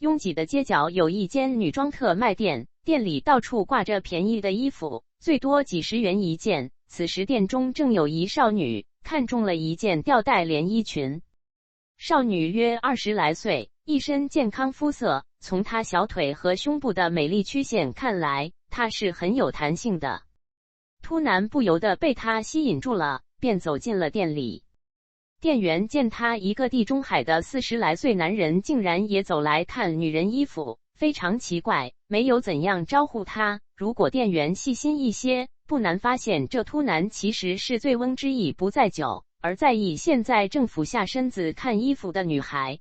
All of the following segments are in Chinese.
拥挤的街角有一间女装特卖店，店里到处挂着便宜的衣服，最多几十元一件。此时店中正有一少女看中了一件吊带连衣裙。少女约20来岁，一身健康肤色，从她小腿和胸部的美丽曲线看来，她是很有弹性的。突南不由得被她吸引住了，便走进了店里。店员见他一个地中海的40来岁男人竟然也走来看女人衣服，非常奇怪，没有怎样招呼他。如果店员细心一些，不难发现这突南其实是醉翁之意不在酒，而在意现在正俯下身子看衣服的女孩。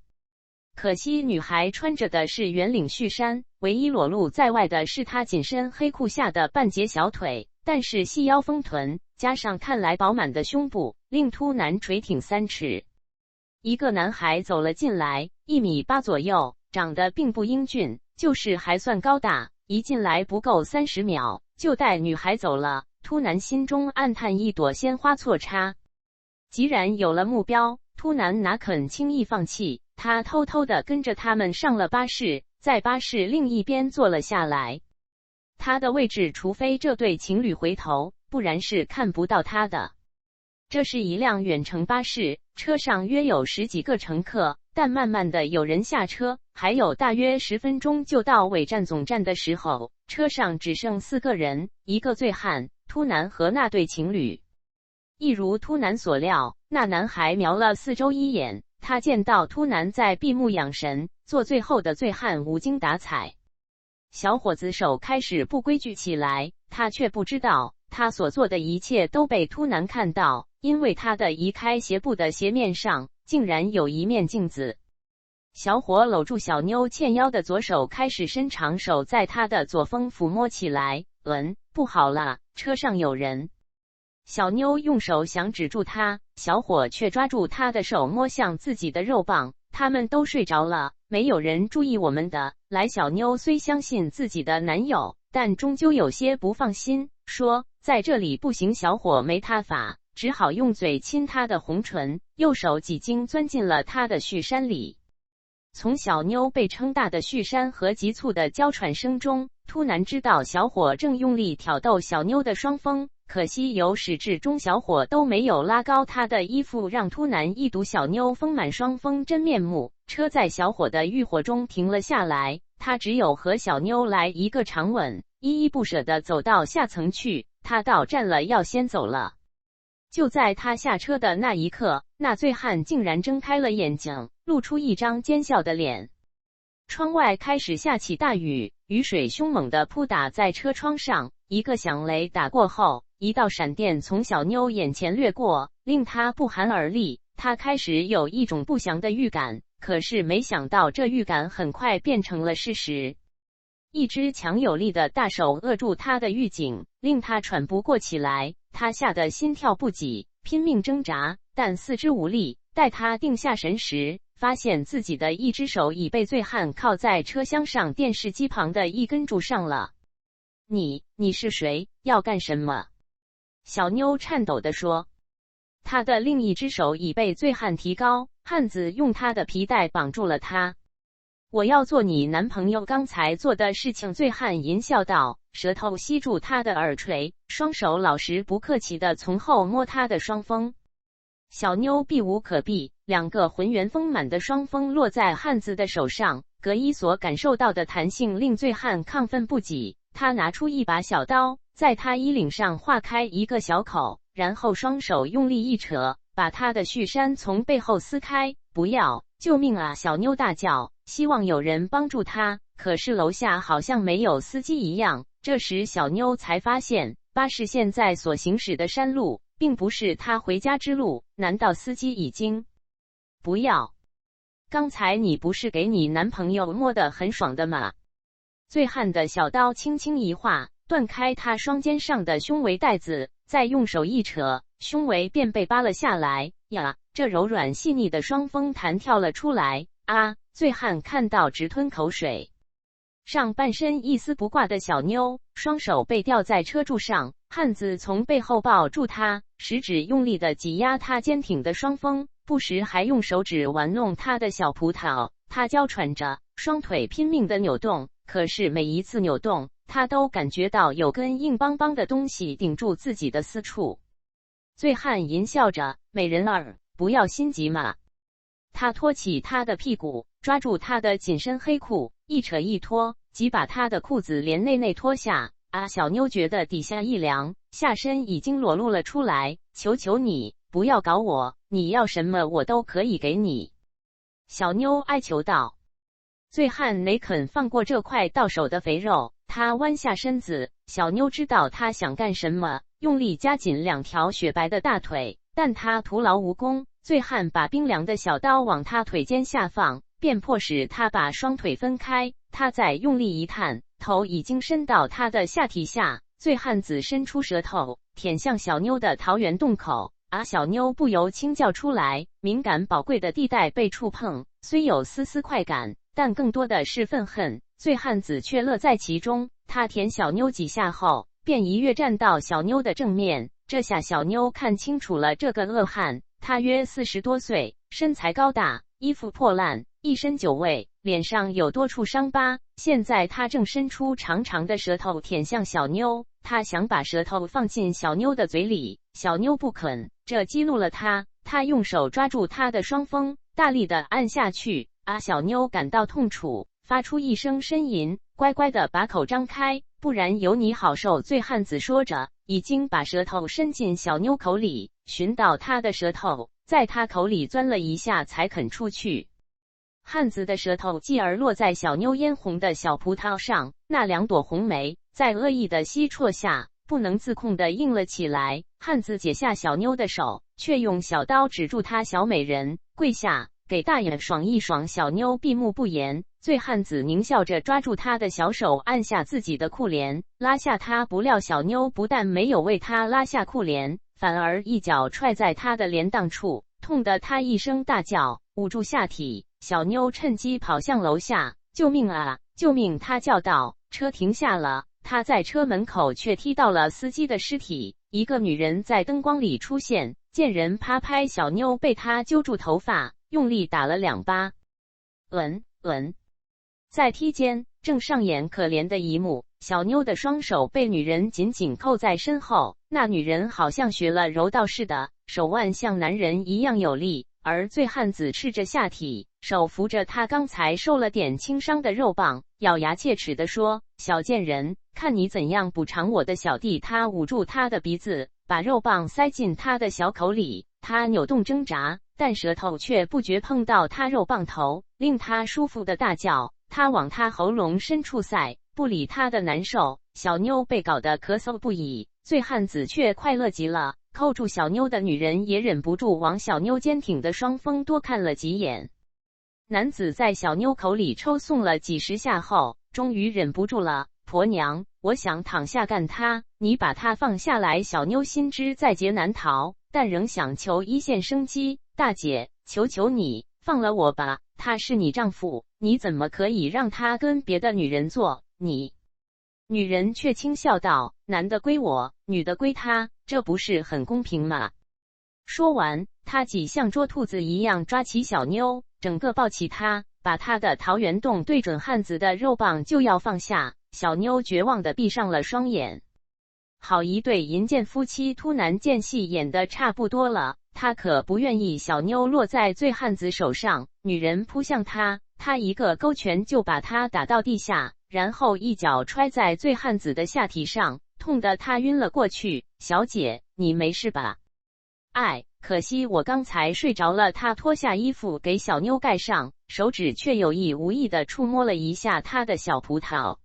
可惜女孩穿着的是圆领恤衫，唯一裸露在外的是她紧身黑裤下的半截小腿，但是细腰丰臀加上看来饱满的胸部，令突南垂挺3尺。一个男孩走了进来，1.8米左右，长得并不英俊，就是还算高大。一进来不够30秒，就带女孩走了。突南心中暗叹一朵鲜花错插。既然有了目标，突南哪肯轻易放弃？他偷偷地跟着他们上了巴士，在巴士另一边坐了下来。他的位置，除非这对情侣回头，不然是看不到他的。这是一辆远程巴士，车上约有10几个乘客，但慢慢的有人下车，还有大约10分钟就到尾站总站的时候，车上只剩4个人，一个醉汉，突南和那对情侣。一如突南所料，那男孩瞄了4周一眼，他见到突南在闭目养神，做最后的醉汉无精打采。小伙子手开始不规矩起来，他却不知道，他所做的一切都被突南看到，因为他的移开鞋布的鞋面上竟然有一面镜子。小伙搂住小妞纤腰的左手，开始伸长手在她的左峰抚摸起来。不好了，车上有人。小妞用手想止住他，小伙却抓住她的手摸向自己的肉棒。他们都睡着了，没有人注意我们的。来，小妞虽相信自己的男友，但终究有些不放心，说在这里不行。小伙没他法，只好用嘴亲她的红唇，右手几经钻进了她的恤衫里。从小妞被撑大的恤衫和急促的娇喘声中，突南知道小伙正用力挑逗小妞的双峰。可惜由始至终小伙都没有拉高他的衣服，让突南一睹小妞丰满双峰真面目。车在小伙的欲火中停了下来，他只有和小妞来一个长吻，依依不舍地走到下层去。他到站了，要先走了。就在他下车的那一刻，那醉汉竟然睁开了眼睛，露出一张奸笑的脸。窗外开始下起大雨，雨水凶猛地扑打在车窗上。一个响雷打过后，一道闪电从小妞眼前掠过，令她不寒而栗。她开始有一种不祥的预感，可是没想到这预感很快变成了事实。一只强有力的大手扼住她的预警，令她喘不过气来。她吓得心跳不已，拼命挣扎，但四肢无力。待她定下神时，发现自己的一只手已被醉汉铐在车厢上电视机旁的一根柱上了。你是谁？要干什么？小妞颤抖地说。她的另一只手已被醉汉提高，汉子用他的皮带绑住了她。我要做你男朋友刚才做的事情。醉汉淫笑道，舌头吸住她的耳垂，双手老实不客气地从后摸她的双峰。小妞避无可避，2个浑圆丰满的双峰落在汉子的手上，隔衣所感受到的弹性令醉汉亢奋不已。他拿出一把小刀，在他衣领上划开一个小口，然后双手用力一扯，把他的恤衫从背后撕开。不要！救命啊！小妞大叫，希望有人帮助她，可是楼下好像没有司机一样。这时小妞才发现，巴士现在所行驶的山路并不是她回家之路。难道司机已经……不要！刚才你不是给你男朋友摸得很爽的吗？醉汉的小刀轻轻一划，断开他双肩上的胸围带子，再用手一扯，胸围便被扒了下来。呀，这柔软细腻的双峰弹跳了出来。啊！醉汉看到直吞口水。上半身一丝不挂的小妞，双手被吊在车柱上，汉子从背后抱住她，食指用力地挤压她坚挺的双峰，不时还用手指玩弄她的小葡萄。她娇喘着双腿拼命的扭动，可是每一次扭动，他都感觉到有根硬邦邦的东西顶住自己的私处。醉汉淫笑着：“美人儿，不要心急嘛。”他托起他的屁股，抓住他的紧身黑裤，一扯一拖，即把他的裤子连内脱下。小妞觉得底下一凉，下身已经裸露了出来。求求你，不要搞我，你要什么我都可以给你。小妞哀求道。醉汉哪肯放过这块到手的肥肉，他弯下身子，小妞知道他想干什么，用力夹紧两条雪白的大腿，但他徒劳无功。醉汉把冰凉的小刀往他腿间下放，便迫使他把双腿分开。他再用力一探，头已经伸到他的下体下。醉汉子伸出舌头，舔向小妞的桃源洞口。小妞不由轻叫出来，敏感宝贵的地带被触碰，虽有丝丝快感，但更多的是愤恨。醉汉子却乐在其中，他舔小妞几下后，便一跃站到小妞的正面。这下小妞看清楚了这个恶汉，他约40多岁，身材高大，衣服破烂，一身酒味，脸上有多处伤疤。现在他正伸出长长的舌头舔向小妞，他想把舌头放进小妞的嘴里，小妞不肯，这激怒了他。他用手抓住她的双峰，大力的按下去。小妞感到痛楚，发出一声呻吟，乖乖的把口张开，不然有你好受。醉汉子说着，已经把舌头伸进小妞口里，寻到她的舌头，在她口里钻了一下才肯出去。汉子的舌头继而落在小妞嫣红的小葡萄上，那2朵红梅在恶意的吸啜下，不能自控地硬了起来。汉子解下小妞的手，却用小刀指住她小美人，跪下给大爷爽一爽。小妞闭目不言。醉汉子狞笑着抓住她的小手，按下自己的裤帘，拉下她。不料小妞不但没有为他拉下裤帘，反而一脚踹在他的连裆处，痛得他一声大叫，捂住下体。小妞趁机跑向楼下：“救命啊！救命！”他叫道。车停下了，他在车门口却踢到了司机的尸体。一个女人在灯光里出现，见人啪拍小妞，被他揪住头发，用力打了2巴。在梯间正上演可怜的一幕，小妞的双手被女人紧紧扣在身后，那女人好像学了柔道似的，手腕像男人一样有力，而醉汉子赤着下体，手扶着他刚才受了点轻伤的肉棒，咬牙切齿地说：“小贱人，看你怎样补偿我的小弟。”他捂住他的鼻子，把肉棒塞进他的小口里，他扭动挣扎，但舌头却不觉碰到他肉棒头，令他舒服的大叫。他往他喉咙深处塞，不理他的难受。小妞被搞得咳嗽不已，醉汉子却快乐极了。扣住小妞的女人也忍不住往小妞坚挺的双峰多看了几眼。男子在小妞口里抽送了几10下后，终于忍不住了：“婆娘，我想躺下干他，你把他放下来。”小妞心知在劫难逃，但仍想求一线生机：“大姐，求求你放了我吧，他是你丈夫，你怎么可以让他跟别的女人做？你……”女人却轻笑道：“男的归我，女的归他，这不是很公平吗？”说完，他即像捉兔子一样抓起小妞，整个抱起她，把她的桃源洞对准汉子的肉棒就要放下。小妞绝望地闭上了双眼。好一对淫贱夫妻，突男贱戏演得差不多了，他可不愿意小妞落在醉汉子手上。女人扑向他，他一个勾拳就把他打到地下，然后一脚踹在醉汉子的下体上，痛得他晕了过去。“小姐，你没事吧？”“可惜我刚才睡着了。”他脱下衣服给小妞盖上，手指却有意无意地触摸了一下她的小葡萄。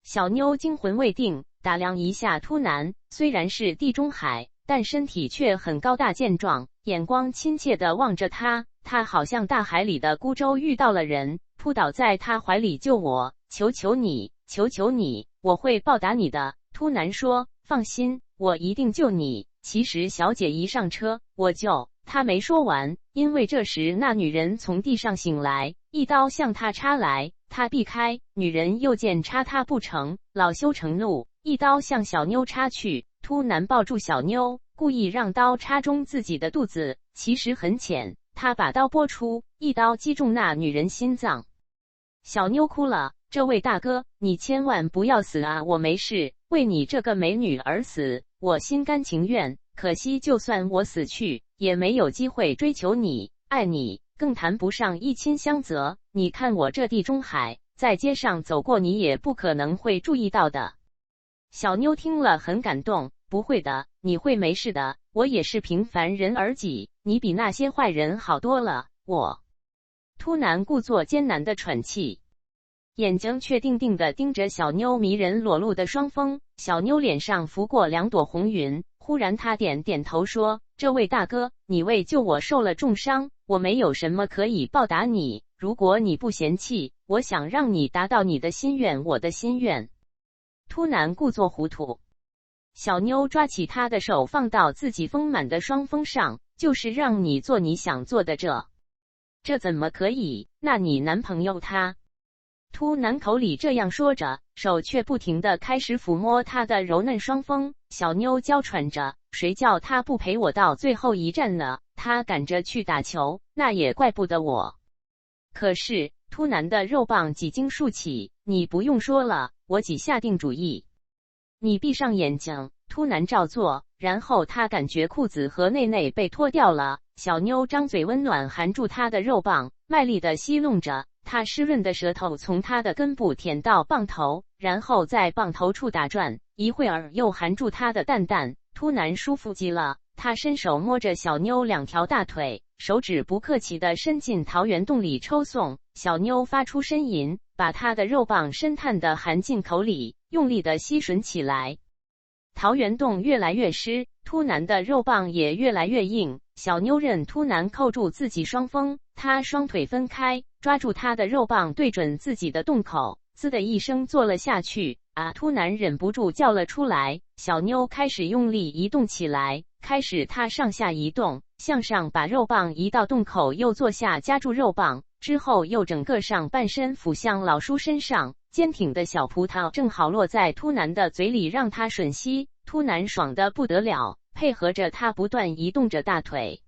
小妞惊魂未定，打量一下秃男，虽然是地中海，但身体却很高大健壮，眼光亲切地望着他。他好像大海里的孤舟遇到了人，扑倒在他怀里：“救我！求求你，求求你，我会报答你的。”秃男说：“放心，我一定救你。其实小姐一上车，我就……”他没说完，因为这时那女人从地上醒来，一刀向他插来，他避开，女人又见插他不成，恼羞成怒，一刀向小妞插去。秃男抱住小妞，故意让刀插中自己的肚子，其实很浅，他把刀拨出，一刀击中那女人心脏。小妞哭了，这位大哥，你千万不要死啊！我没事，为你这个美女而死，我心甘情愿。可惜就算我死去，也没有机会追求你、爱你，更谈不上一亲相责。你看我这地中海，在街上走过，你也不可能会注意到的。小妞听了很感动，不会的，你会没事的，我也是平凡人而已，你比那些坏人好多了。我。突然故作艰难的喘气，眼睛却定定地盯着小妞迷人裸露的双峰。小妞脸上浮过2朵红云，忽然她点点头说：“这位大哥，你为救我受了重伤，我没有什么可以报答你。如果你不嫌弃，我想让你达到你的心愿。我的心愿。”突然故作糊涂。小妞抓起他的手放到自己丰满的双峰上，就是让你做你想做的这怎么可以？那你男朋友他？突然口里这样说着，手却不停地开始抚摸他的柔嫩双峰。小妞娇喘着，谁叫他不陪我到最后一站呢？他赶着去打球，那也怪不得我。可是突然的肉棒几经竖起，你不用说了，我几下定主意。你闭上眼睛，突然照做，然后他感觉裤子和内内被脱掉了。小妞张嘴温暖含住他的肉棒，卖力地吸弄着，他湿润的舌头从他的根部舔到棒头，然后在棒头处打转，一会儿又含住他的蛋蛋，突然舒服极了。他伸手摸着小妞2条大腿，手指不客气地伸进桃源洞里抽送。小妞发出呻吟，把他的肉棒深探地含进口里，用力地吸吮起来。桃源洞越来越湿，突南的肉棒也越来越硬。小妞任突南扣住自己双峰，他双腿分开，抓住他的肉棒对准自己的洞口，滋的一声坐了下去。啊！突南忍不住叫了出来。小妞开始用力移动起来，开始他上下移动，向上把肉棒移到洞口，又坐下夹住肉棒，之后又整个上半身俯向老叔身上。坚挺的小葡萄正好落在突南的嘴里，让他吮吸。突南爽得不得了，配合着他不断移动着大腿。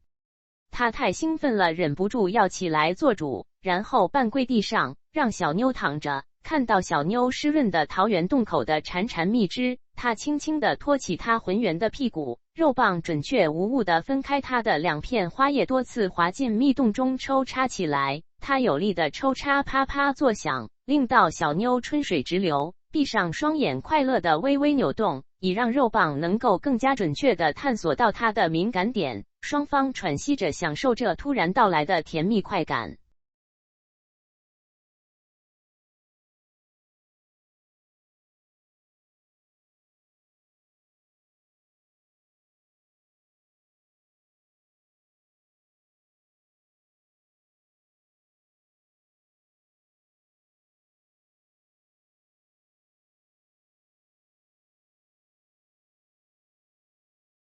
他太兴奋了，忍不住要起来做主，然后半跪地上，让小妞躺着。看到小妞湿润的桃源洞口的潺潺蜜汁，他轻轻地托起她浑圆的屁股，肉棒准确无误地分开她的2片花叶，多次滑进蜜洞中抽插起来。他有力的抽插啪啪作响，令到小妞春水直流，闭上双眼快乐地微微扭动，以让肉棒能够更加准确地探索到她的敏感点。双方喘息着享受着突然到来的甜蜜快感。